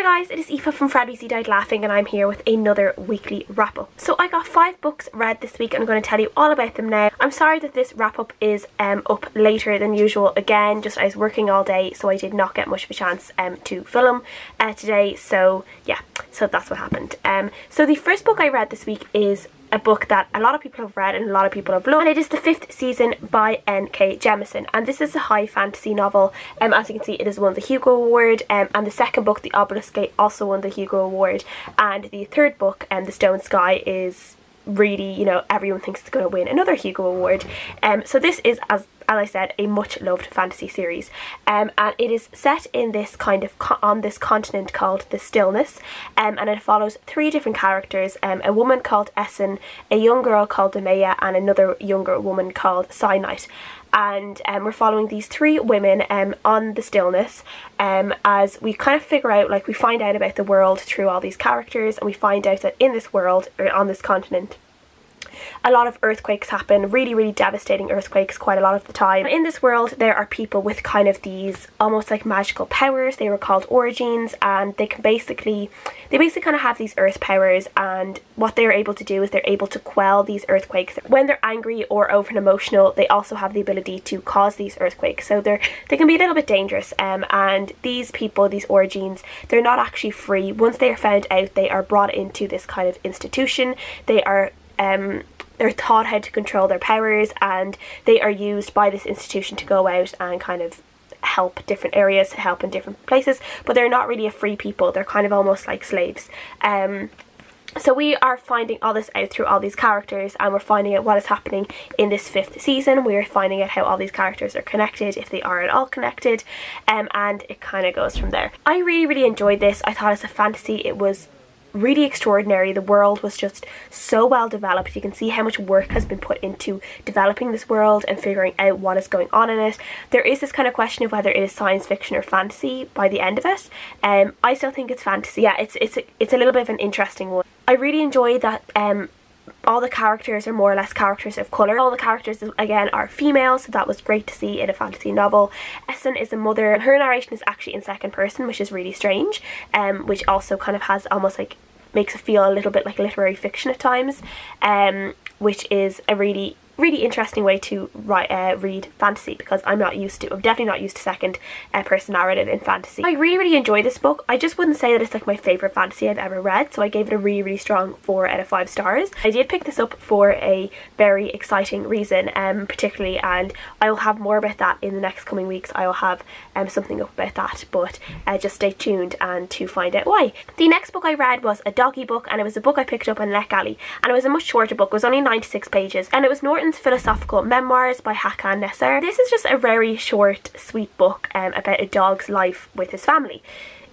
guys, it is Aoife from Fred Weasley Died Laughing, and I'm here with another weekly wrap up. So I got 5 books read this week and I'm going to tell you all about them now. I'm sorry that this wrap up is up later than usual. Again, just I was working all day, so I did not get much of a chance to film today. So yeah, so that's what happened. So the first book I read this week is a book that a lot of people have read and a lot of people have loved, and it is the 5th season by N.K. Jemisin, and this is a high fantasy novel. As you can see, it has won the Hugo Award, and the second book, The Obelisk Gate, also won the Hugo Award, and the third book, The Stone Sky, is really, you know, everyone thinks it's going to win another Hugo Award. So this is, as I said, a much loved fantasy series, and it is set in this kind of on this continent called the Stillness, and it follows 3 different characters, a woman called Essen, a young girl called Demea, and another younger woman called Cyanite. And we're following these 3 women on the Stillness, as we kind of figure out, like, we find out about the world through all these characters, and we find out that in this world, or on this continent, a lot of earthquakes happen, really devastating earthquakes quite a lot of the time. In this world there are people with kind of these almost like magical powers. They were called Orogenes, and they basically kind of have these earth powers, and what they're able to do is they're able to quell these earthquakes. When they're angry or over emotional, they also have the ability to cause these earthquakes, so they can be a little bit dangerous, and these people, these Orogenes, they're not actually free. Once they are found out, they are brought into this kind of institution. They're taught how to control their powers, and they are used by this institution to go out and kind of help different areas, help in different places, but they're not really a free people. They're kind of almost like slaves. So we are finding all this out through all these characters, and we're finding out what is happening in this 5th season. We're finding out how all these characters are connected, if they are at all connected, and it kind of goes from there. I really enjoyed this. I thought as a fantasy it was really extraordinary. The world was just so well developed. You can see how much work has been put into developing this world and figuring out what is going on in it. There is this kind of question of whether it is science fiction or fantasy by the end of it. I still think it's fantasy. Yeah, it's a little bit of an interesting one. I really enjoyed that all the characters are more or less characters of colour. All the characters, again, are female, so that was great to see in a fantasy novel. Essen is a mother, and her narration is actually in 2nd person, which is really strange, which also kind of has almost like makes it feel a little bit like literary fiction at times, which is a really interesting way to read fantasy, because I'm definitely not used to 2nd person narrative in fantasy. I really enjoy this book. I just wouldn't say that it's like my favourite fantasy I've ever read, so I gave it a really strong 4 out of 5 stars. I did pick this up for a very exciting reason, particularly, and I will have more about that in the next coming weeks. I will have something up about that, but just stay tuned and to find out why. The next book I read was a doggy book, and it was a book I picked up on NetGalley, and it was a much shorter book. It was only 96 pages, and it was Norton's philosophical memoirs by Håkan Nesser. This is just a very short, sweet book about a dog's life with his family.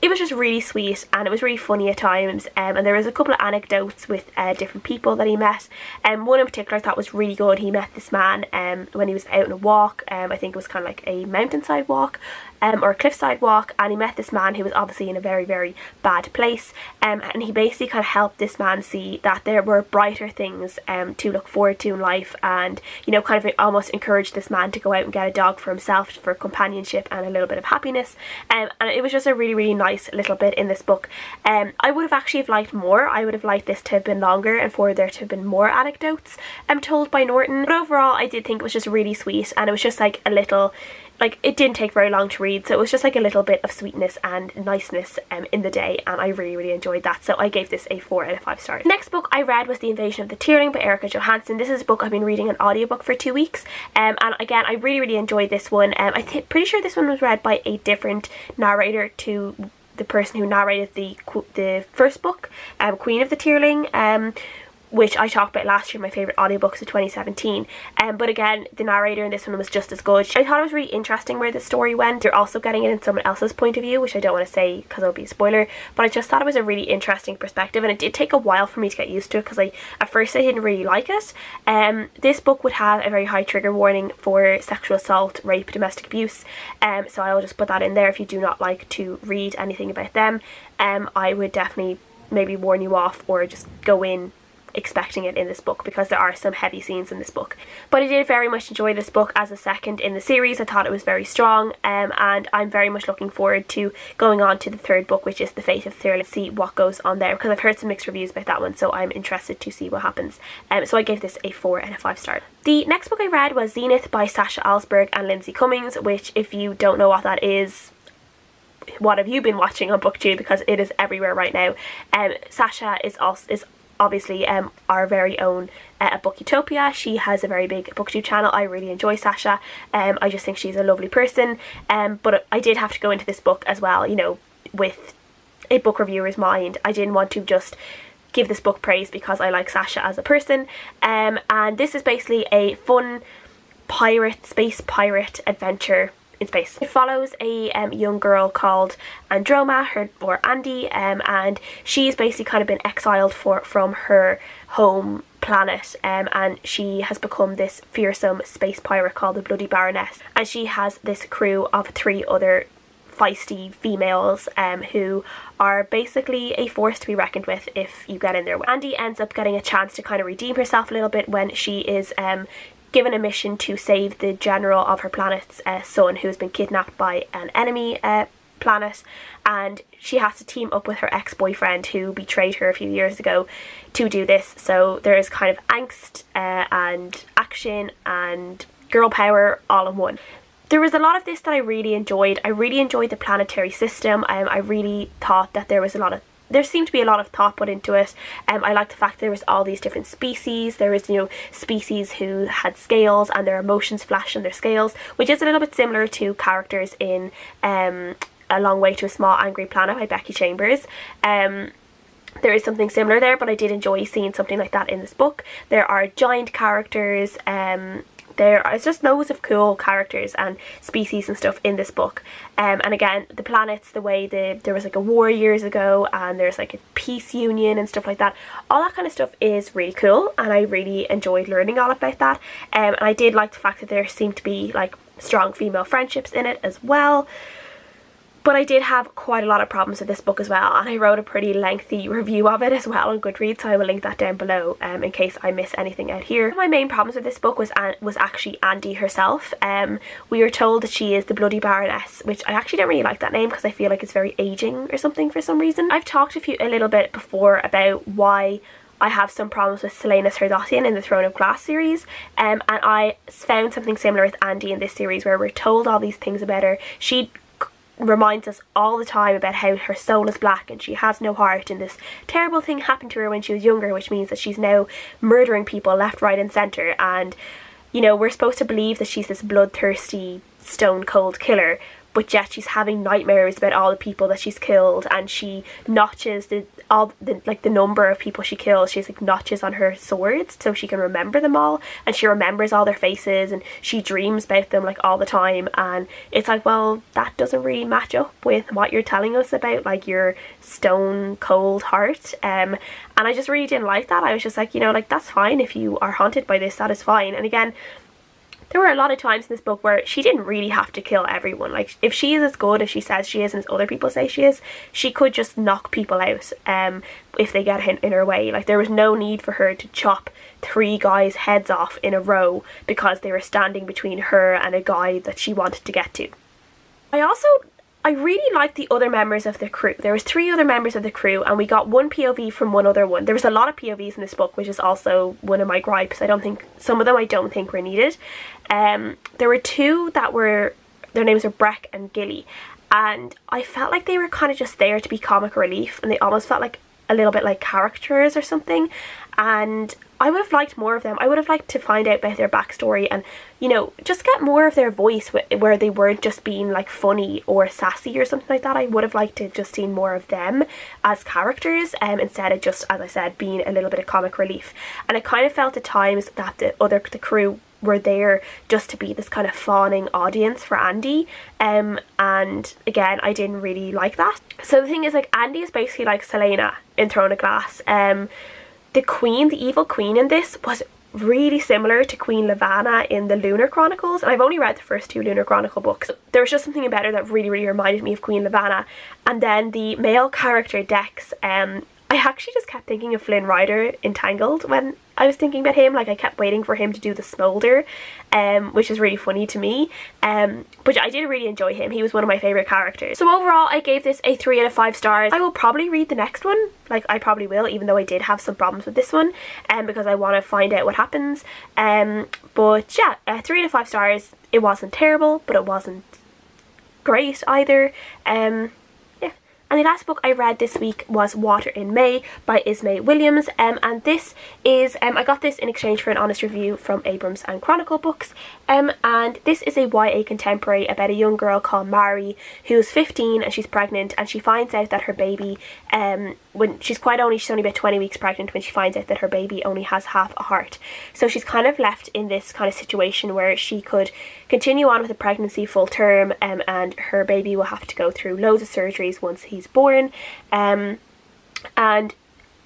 It was just really sweet, and it was really funny at times, and there was a couple of anecdotes with different people that he met. One in particular I thought was really good. He met this man when he was out on a walk. I think it was kind of like a mountainside walk, or a cliffside walk, and he met this man who was obviously in a very bad place, and he basically kind of helped this man see that there were brighter things to look forward to in life, and, you know, kind of almost encouraged this man to go out and get a dog for himself for companionship and a little bit of happiness, and it was just a really nice little bit in this book. I would have actually liked more. I would have liked this to have been longer and for there to have been more anecdotes told by Norton, but overall I did think it was just really sweet, and it was just like a little, like, it didn't take very long to read, so it was just like a little bit of sweetness and niceness in the day, and I really enjoyed that, so I gave this a 4 out of 5 stars. The next book I read was The Invasion of the Tearling by Erika Johansen. This is a book I've been reading an audiobook for 2 weeks, and again, I really enjoyed this one. Pretty sure this one was read by a different narrator to the person who narrated the first book, Queen of the Tearling, which I talked about last year, my favourite audiobooks of 2017. But again, the narrator in this one was just as good. I thought it was really interesting where the story went. You're also getting it in someone else's point of view, which I don't want to say because it'll be a spoiler, but I just thought it was a really interesting perspective, and it did take a while for me to get used to it, because at first I didn't really like it. This book would have a very high trigger warning for sexual assault, rape, domestic abuse, so I will just put that in there if you do not like to read anything about them. I would definitely maybe warn you off, or just go in expecting it in this book, because there are some heavy scenes in this book. But I did very much enjoy this book as a second in the series. I thought it was very strong, and I'm very much looking forward to going on to the third book, which is The Fate of Tearling, see what goes on there, because I've heard some mixed reviews about that one, so I'm interested to see what happens. So I gave this a 4 out of 5 stars. The next book I read was Zenith by Sasha, Alsberg and Lindsay Cummings, which, if you don't know what that is, what have you been watching on BookTube, because it is everywhere right now. Sasha is obviously our very own at Book Utopia. She has a very big BookTube channel. I really enjoy Sasha. I just think she's a lovely person. But I did have to go into this book as well, you know, with a book reviewer's mind. I didn't want to just give this book praise because I like Sasha as a person. And this is basically a fun space pirate adventure in space. It follows a young girl called Androma, or Andy, and she's basically kind of been exiled from her home planet, and she has become this fearsome space pirate called the Bloody Baroness, and she has this crew of 3 other feisty females who are basically a force to be reckoned with if you get in there. Andy ends up getting a chance to kind of redeem herself a little bit when she is given a mission to save the general of her planet's son, who has been kidnapped by an enemy planet, and she has to team up with her ex-boyfriend who betrayed her a few years ago to do this. So there is kind of angst and action and girl power all in one. There was a lot of this that I really enjoyed. I really enjoyed the planetary system. I really thought that there seemed to be a lot of thought put into it. I liked the fact there was all these different species. There was, you know, species who had scales and their emotions flash on their scales, which is a little bit similar to characters in A Long Way to a Small Angry Planet by Becky Chambers. There is something similar there, but I did enjoy seeing something like that in this book. There are giant characters. There is just loads of cool characters and species and stuff in this book, and again, the planets, the way there was like a war years ago, and there's like a peace union and stuff like that. All that kind of stuff is really cool, and I really enjoyed learning all about that. And I did like the fact that there seemed to be like strong female friendships in it as well. But I did have quite a lot of problems with this book as well, and I wrote a pretty lengthy review of it as well on Goodreads, so I will link that down below in case I miss anything out here. My main problems with this book was actually Andy herself. We were told that she is the Bloody Baroness, which I actually don't really like that name because I feel like it's very aging or something for some reason. I've talked a little bit before about why I have some problems with Selena Sardothian in the Throne of Glass series, and I found something similar with Andy in this series, where we're told all these things about her. She reminds us all the time about how her soul is black and she has no heart, and this terrible thing happened to her when she was younger, which means that she's now murdering people left, right and centre. And, you know, we're supposed to believe that she's this bloodthirsty, stone cold killer, but yet she's having nightmares about all the people that she's killed, and she notches the number of people she kills. She's like notches on her swords so she can remember them all, and she remembers all their faces, and she dreams about them like all the time. And it's like, well, that doesn't really match up with what you're telling us about like your stone cold heart. And I just really didn't like that. I was just like, you know, like, that's fine if you are haunted by this, that is fine. And again, there were a lot of times in this book where she didn't really have to kill everyone. Like, if she is as good as she says she is and as other people say she is, she could just knock people out if they get in her way. Like, there was no need for her to chop 3 guys' heads off in a row because they were standing between her and a guy that she wanted to get to. I really liked the other members of the crew. There was 3 other members of the crew, and we got one POV from one other one. There was a lot of POVs in this book, which is also one of my gripes. Some of them I don't think were needed. There were 2 their names were Breck and Gilly, and I felt like they were kind of just there to be comic relief, and they almost felt like a little bit like characters or something. And I would have liked more of them. I would have liked to find out about their backstory and, you know, just get more of their voice where they weren't just being like funny or sassy or something like that. I would have liked to have just seen more of them as characters instead of just, as I said, being a little bit of comic relief. And I kind of felt at times that the crew were there just to be this kind of fawning audience for Andy, and again, I didn't really like that. So the thing is, like, Andy is basically like Selena in Throne of Glass. The evil queen in this was really similar to Queen Lavanna in the Lunar Chronicles, and I've only read the first 2 Lunar Chronicle books. There was just something about her that really, really reminded me of Queen Lavanna. And then the male character Dex, I I actually just kept thinking of Flynn Rider in Tangled when I was thinking about him. Like, I kept waiting for him to do the smolder, which is really funny to me. But I did really enjoy him. He was one of my favourite characters. So overall, I gave this a 3 out of 5 stars. I will probably read the next one. Like, I probably will, even though I did have some problems with this one, because I want to find out what happens. But yeah, 3 out of 5 stars. It wasn't terrible, but it wasn't great either. And the last book I read this week was Water in May by Ismee Williams, and this is, I got this in exchange for an honest review from Abrams and Chronicle Books, and this is a YA contemporary about a young girl called Mary who's 15 and she's pregnant, and she finds out that her baby, when she's only about 20 weeks pregnant when she finds out that her baby only has half a heart. So she's kind of left in this kind of situation where she could continue on with the pregnancy full term, and her baby will have to go through loads of surgeries once he's born, and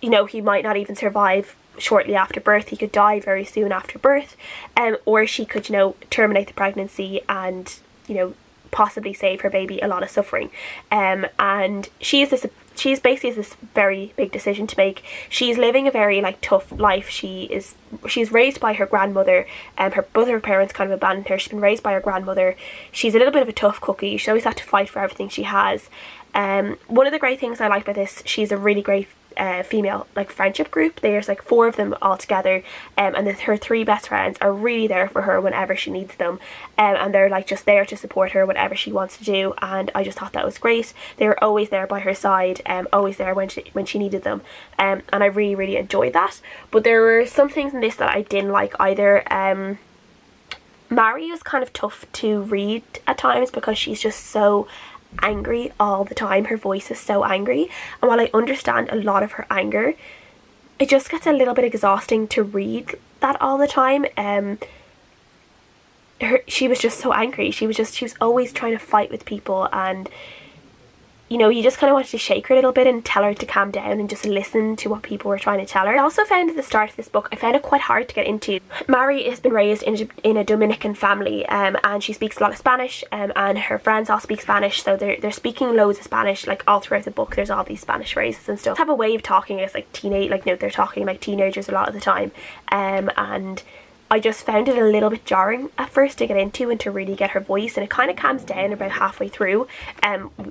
you know, he might not even survive shortly after birth. He could die very soon after birth, or she could, you know, terminate the pregnancy and, you know, possibly save her baby a lot of suffering. And she's basically this very big decision to make. She's living a very like tough life. She's raised by her grandmother, both of her parents kind of abandoned her. She's been raised by her grandmother. She's a little bit of a tough cookie. She always had to fight for everything she has. One of the great things I like about this, she's a really great female like friendship group. There's like 4 of them all together, and her 3 best friends are really there for her whenever she needs them, and they're like just there to support her whatever she wants to do, and I just thought that was great. They were always there by her side, always there when she needed them, and I really enjoyed that. But there were some things in this that I didn't like either. Mary was kind of tough to read at times because she's just so angry all the time. Her voice is so angry, and while I understand a lot of her anger, it just gets a little bit exhausting to read that all the time. She was just so angry. She was always trying to fight with people, and you know, you just kind of wanted to shake her a little bit and tell her to calm down and just listen to what people were trying to tell her. I also found at the start of this book, I found it quite hard to get into. Mary has been raised in a Dominican family, and she speaks a lot of Spanish, and her friends all speak Spanish, so they're speaking loads of Spanish like all throughout the book. There's all these Spanish phrases and stuff. They have a way of talking as like they're talking like teenagers a lot of the time, and I just found it a little bit jarring at first to get into and to really get her voice, and it kind of calms down about halfway through.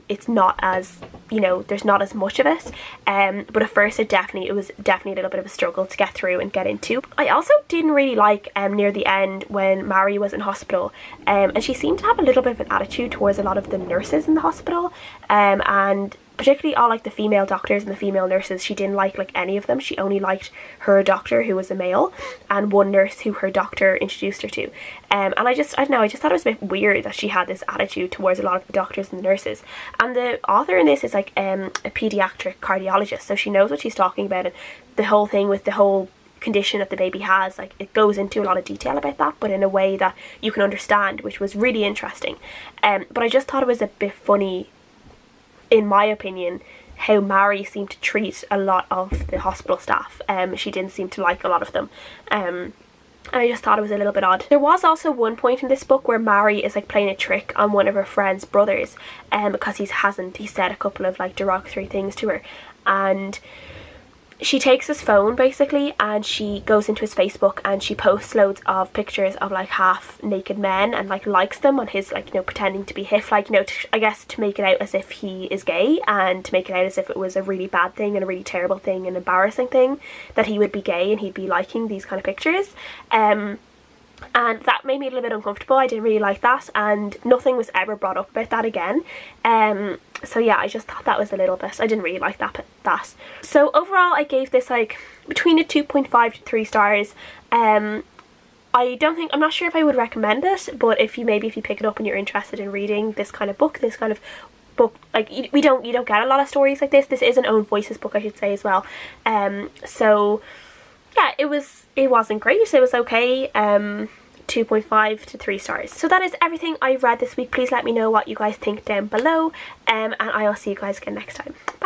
It's not as, you know, there's not as much of it, but at first it was definitely a little bit of a struggle to get through and get into. I also didn't really like near the end when Mary was in hospital, and she seemed to have a little bit of an attitude towards a lot of the nurses in the hospital, and particularly all like the female doctors and the female nurses. She didn't like any of them. She only liked her doctor, who was a male, and one nurse who her doctor introduced her to, and I don't know, I just thought it was a bit weird that she had this attitude towards a lot of the doctors and the nurses. And the author in this is like a pediatric cardiologist, so she knows what she's talking about, and the whole thing with the whole condition that the baby has, like, it goes into a lot of detail about that, but in a way that you can understand, which was really interesting. But I just thought it was a bit funny, in my opinion, how Mary seemed to treat a lot of the hospital staff. She didn't seem to like a lot of them, and I just thought it was a little bit odd. There was also one point in this book where Mary is like playing a trick on one of her friend's brothers, because he said a couple of like derogatory things to her, and she takes his phone basically and she goes into his Facebook and she posts loads of pictures of like half naked men and like likes them on his, like, you know, pretending to be hif, like, you know, I guess to make it out as if he is gay, and to make it out as if it was a really bad thing and a really terrible thing and embarrassing thing that he would be gay and he'd be liking these kind of pictures. And that made me a little bit uncomfortable. I didn't really like that, and nothing was ever brought up about that again. So yeah, I just thought that was a little bit, I didn't really like that. So overall I gave this like between a 2.5 to 3 stars. I'm not sure if I would recommend it, but if you pick it up and you're interested in reading this kind of book, like you don't get a lot of stories like this. This is an own voices book, I should say, as well. So yeah, it wasn't great. It was okay. 2.5 to 3 stars. So that is everything I read this week. Please let me know what you guys think down below, and I'll see you guys again next time. Bye.